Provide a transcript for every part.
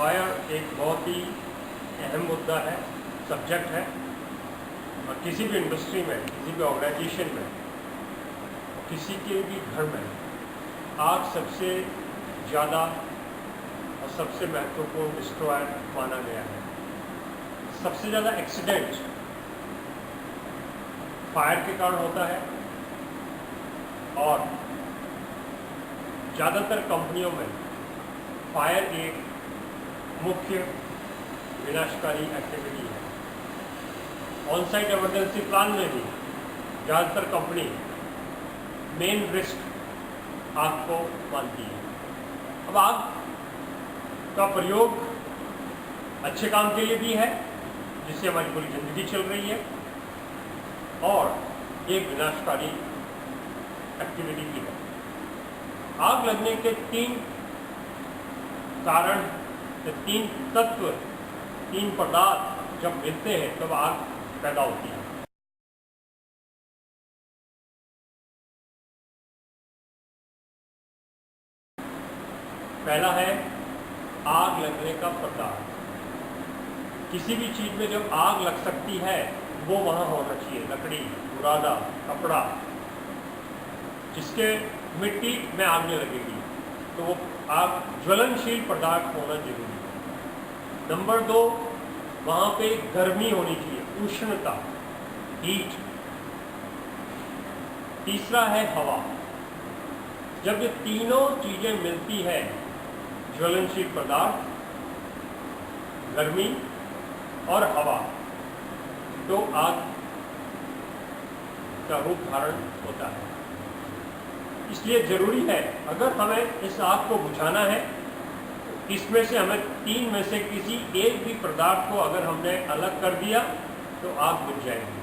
Fire एक बहुत ही अहम मुद्दा है, सब्जेक्ट है। और किसी भी इंडस्ट्री में, किसी भी ऑर्गेनाइजेशन में, किसी के भी घर में आग सबसे ज़्यादा और सबसे महत्वपूर्ण डिस्ट्रॉयर माना गया है। सबसे ज़्यादा एक्सीडेंट फायर के कारण होता है और ज़्यादातर कंपनियों में फायर एक मुख्य विनाशकारी एक्टिविटी है। ऑन साइट इमरजेंसी प्लान में भी ज़्यादातर कंपनी मेन रिस्क आग को मानती है। अब आग का प्रयोग अच्छे काम के लिए भी है, जिससे हमारी पूरी ज़िंदगी चल रही है, और एक विनाशकारी एक्टिविटी भी है। आग लगने के 3 कारण, 3 तत्व, 3 पदार्थ जब मिलते हैं तब आग पैदा होती है। पहला है आग लगने का पदार्थ। किसी भी चीज़ में जब आग लग सकती है वो वहाँ होना चाहिए लकड़ी, बुरादा, कपड़ा, जिसके मिट्टी में आग नहीं लगेगी, तो वो आग ज्वलनशील पदार्थ होना जरूरी है। नंबर 2, वहाँ पे गर्मी होनी चाहिए, उष्णता, हीट। तीसरा है हवा। जब ये तीनों चीज़ें मिलती है, ज्वलनशील पदार्थ, गर्मी और हवा, तो आग का रूप धारण होता है। इसलिए ज़रूरी है, अगर हमें इस आग को बुझाना है, इसमें से हमें 3 में से किसी एक भी पदार्थ को अगर हमने अलग कर दिया तो आग बुझ जाएगी।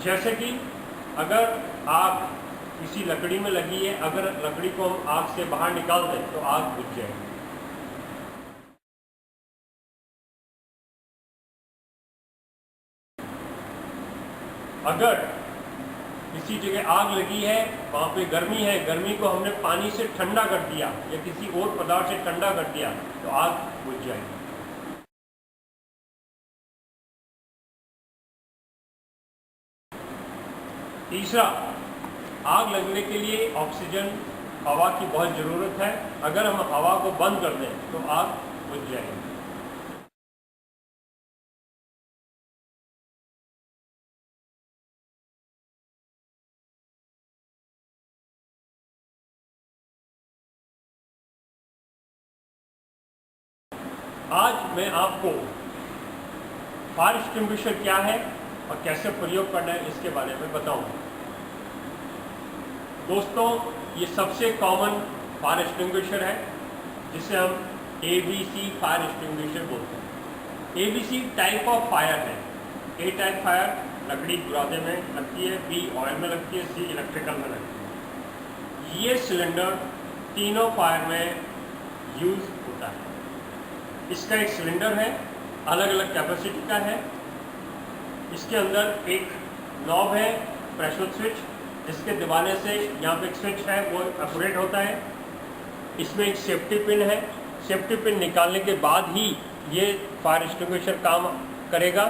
जैसे कि अगर आग किसी लकड़ी में लगी है, अगर लकड़ी को हम आग से बाहर निकाल दें तो आग बुझ जाएगी। अगर किसी जगह आग लगी है, वहाँ पे गर्मी है, गर्मी को हमने पानी से ठंडा कर दिया या किसी और पदार्थ से ठंडा कर दिया तो आग बुझ जाएगी। तीसरा, आग लगने के लिए ऑक्सीजन, हवा की बहुत ज़रूरत है। अगर हम हवा को बंद कर दें तो आग बुझ जाएगी। आज मैं आपको फायर एक्सटिंग्विशर क्या है और कैसे प्रयोग करना है इसके बारे में बताऊंगा। दोस्तों, ये सबसे कॉमन फायर एक्सटिंग्विशर है, जिसे हम ABC फायर एक्सटिंग्विशर बोलते हैं। ABC टाइप ऑफ फायर है। A टाइप फायर लकड़ी बुरादे में लगती है, B ऑयल में लगती है, C इलेक्ट्रिकल में लगती है। ये सिलेंडर तीनों फायर में यूज होता है। इसका एक सिलेंडर है, अलग अलग कैपेसिटी का है। इसके अंदर एक नॉब है, प्रेशर स्विच, जिसके दबाने से यहाँ पे एक स्विच है, वो ऑपरेट होता है। इसमें एक सेफ्टी पिन है। सेफ्टी पिन निकालने के बाद ही ये फायर एक्सटिंग्विशर काम करेगा।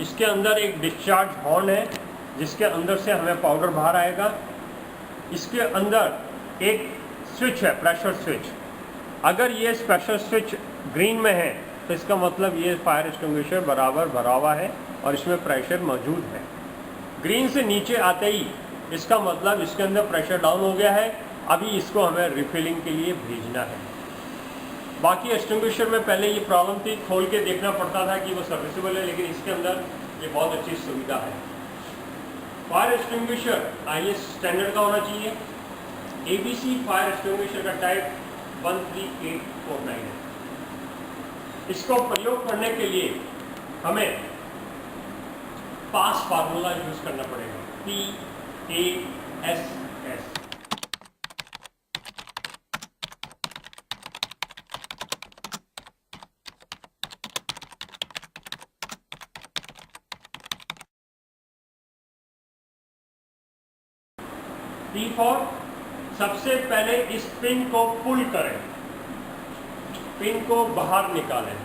इसके अंदर एक डिस्चार्ज हॉर्न है, जिसके अंदर से हमें पाउडर बाहर आएगा। इसके अंदर एक स्विच है, प्रेशर स्विच। अगर ये प्रेशर स्विच ग्रीन में है तो इसका मतलब ये फायर एक्सटिंग्विशर बराबर भरा हुआ है और इसमें प्रेशर मौजूद है। ग्रीन से नीचे आते ही इसका मतलब इसके अंदर प्रेशर डाउन हो गया है, अभी इसको हमें रिफिलिंग के लिए भेजना है। बाकी एक्सटिंग्विशर में पहले ये प्रॉब्लम थी, खोल के देखना पड़ता था कि वो सर्विसेबल है, लेकिन इसके अंदर ये बहुत अच्छी सुविधा है। फायर एक्सटिंग्विशर IS स्टैंडर्ड का होना चाहिए। ABC फायर एक्सटिंग्विशर का टाइप 13849 है। इसको प्रयोग करने के लिए हमें पास फार्मूला यूज करना पड़ेगा, PASS। P for सबसे पहले इस पिन को पुल करें, पिन को बाहर निकालें।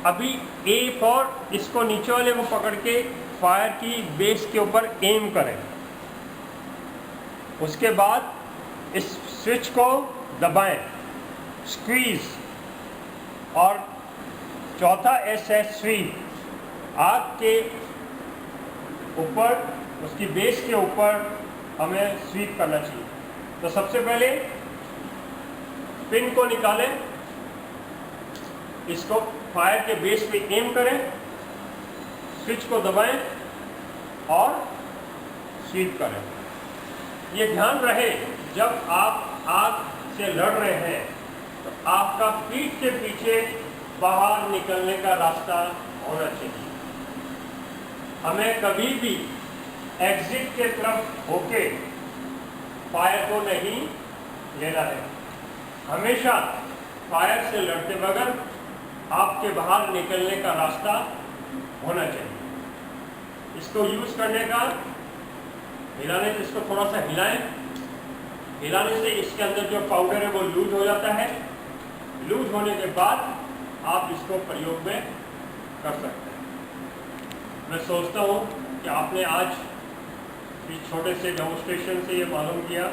अभी ए फॉर इसको नीचे वाले को पकड़ के फायर की बेस के ऊपर एम करें। उसके बाद इस स्विच को दबाएं, स्क्वीज। और चौथा एस है स्वीप। आग के ऊपर, उसकी बेस के ऊपर हमें स्वीप करना चाहिए। तो सबसे पहले पिन को निकालें, इसको फायर के बेस पे एम करें, स्विच को दबाएं और स्वीप करें। ये ध्यान रहे, जब आप आग से लड़ रहे हैं तो आपका पीठ के पीछे बाहर निकलने का रास्ता होना चाहिए। हमें कभी भी एग्जिट के तरफ होके फायर को नहीं लेना है। हमेशा फायर से लड़ते बगैर आपके बाहर निकलने का रास्ता होना चाहिए। इसको यूज़ करने का, हिलाने से, इसको थोड़ा सा हिलाएं। हिलाने से इसके अंदर जो पाउडर है वो लूज हो जाता है। लूज होने के बाद आप इसको प्रयोग में कर सकते हैं। मैं सोचता हूँ कि आपने आज इस छोटे से डेमोन्स्ट्रेशन से ये मालूम किया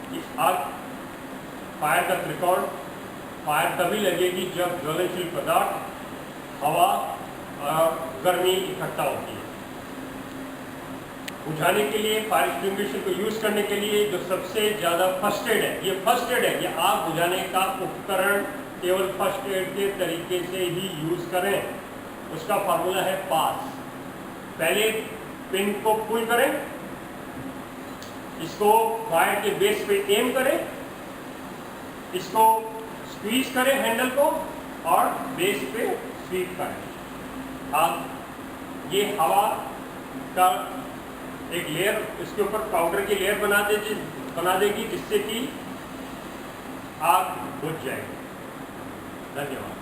कि आग, फायर का त्रिकोण, फायर तभी लगेगी जब ज्वलनशील पदार्थ, हवा और गर्मी इकट्ठा होती है। बुझाने के लिए, फायर एक्सटिंग्विशर को यूज़ करने के लिए जो सबसे ज़्यादा फर्स्ट एड है, ये फर्स्ट एड है। ये आग बुझाने का उपकरण केवल फर्स्ट एड के तरीके से ही यूज़ करें। उसका फार्मूला है पास। पहले पिन को पुल करें, इसको फायर के बेस पे एम करें, इसको स्क्वीज करें हैंडल को और बेस पे स्वीप करें। आग ये हवा का एक लेयर, इसके ऊपर पाउडर की लेयर बना देगी जिससे कि आग बुझ जाएगी। धन्यवाद।